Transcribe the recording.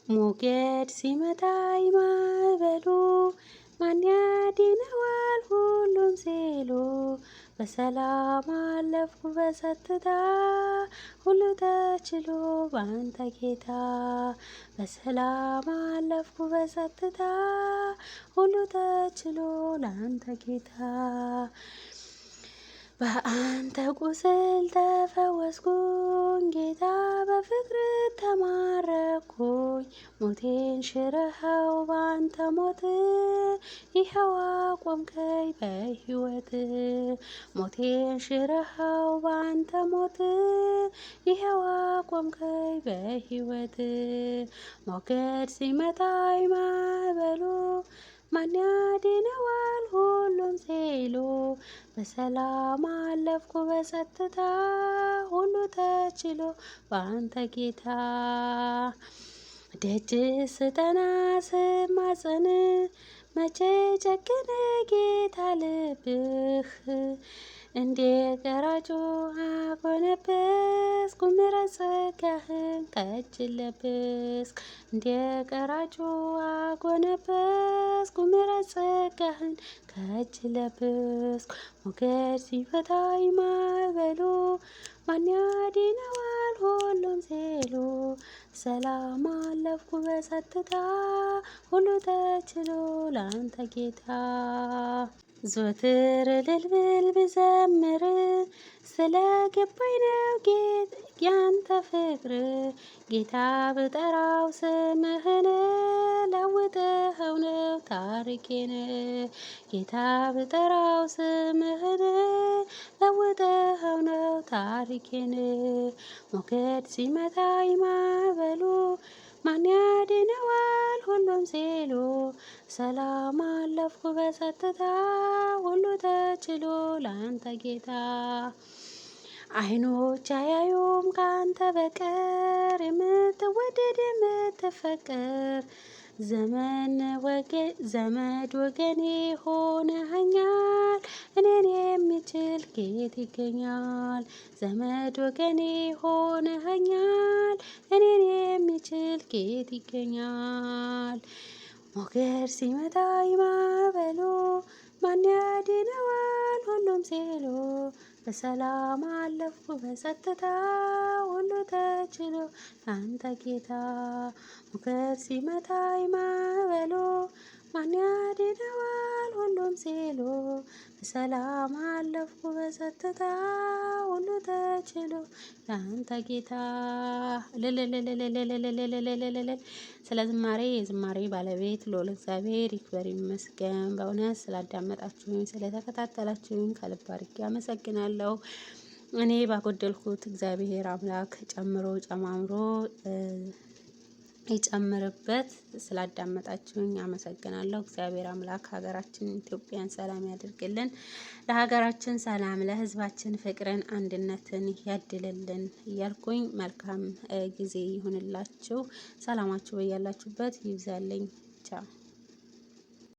ሞገድ ሲመታ ማዕበሉ ማን ያድነዋል ሁሉም ሲሉ በሰላም አለፍኩ በጸጥታ ሁሉ ተችሎ ባንተ ጌታ በሰላም አለፍኩ በጸጥታ ሁሉ ተችሎ ላንተ ጌታ በአንተ ቁስል ተፈወስኩኝ ጌታ በፍቅር ተማረኩኝ ሞቴን ሽረኸው ባንተ ሞት ይኸው አቆምከኝ በሕይወት ሞቴን ሽረኸው ባንተ ሞት ይኸው አቆምከኝ በሕይወት ሞገድ ሲመታኝ ማዕበሉ ማን ያድነዋል ሁሉም ሲሉ በሰላም አለፍኩ በጸጥታ ሁሉ ተችሎ ባንተ ጌታ ደጅ ስጠና ስማጸን መቼ ጨከነ ጌታ ልብህ እንደ ቀራጩ አጎነበስኩ ምሕረት ጸጋህን ከእጅ ለበስኩ እንደ ቀራጩ አጎነበስኩ ምሕረት ጸጋህን ከእጅ ለበስኩ ሞገድ ሲመታኝ ማዕበሉ ማን ያድነዋል ሁሉም ሲሉ ሰላም አለፍኩ በጸጥታ ሁሉ ተችሎ ላንተ ጌታ ዘወትር እልል ብል ብዘምር ስለገባኝ ነው ያንተ ፍቅር ጌታ ብጠራው ስምህን ለውጠኸው ነው ታሪኬን ጌታ ብጠራው ስምህን ለውጠኸው ነው ታሪኬን ሞገድ ሲመታኝ ማዕበሉ ማን ያድነዋል ሁሉም ሲሉ ሰላም አለፍኩ በጸጥታ ሁሉ ተችሎ ላንተ ጌታ አይኖች አያዩም ካንተ በቀር የምትወደድ የምትፈቅር ዘመድ ወገኔ ሆነኸኛል እኔን የሚችል ከየት ይገኛል ዘመድ ወገኔ ሆነኸኛል እኔን የሚችል ከየት ይገኛል ሞገድ ሲመታኝ ማዕበሉ ማን ያድነዋል ሁሉም ሲሉ በሰላም አለፍኩ በጸጥታ ሁሉ ተችሎ ላንተ ጌታ ሞገድ ሲመታኝ ማዕበሉ ማን ያድነዋል ሁሉም ሲሉ በሰላም አለፍኩ በጸጥታ ሁሉ ተችሎ ላንተ ጌታ ስለ ዝማሬ የዝማሬ ባለቤት ልዑል እግዚአብሔር ይክበር ይመስገን። በእውነት ስላዳመጣችሁኝ ስለተከታተላችሁኝ ከልብ አድርጌ አመሰግናለሁ። እኔ ባጎደልኩት እግዚአብሔር አምላክ ጨምሮ ጨማምሮ ይጨምርበት። ስላዳመጣችሁኝ አመሰግናለሁ። እግዚአብሔር አምላክ ሀገራችን ኢትዮጵያን ሰላም ያድርግልን። ለሀገራችን ሰላም፣ ለሕዝባችን ፍቅርን፣ አንድነትን ያድልልን እያልኩኝ መልካም ጊዜ ይሁንላችሁ። ሰላማችሁ በያላችሁበት ይብዛልኝ። ቻው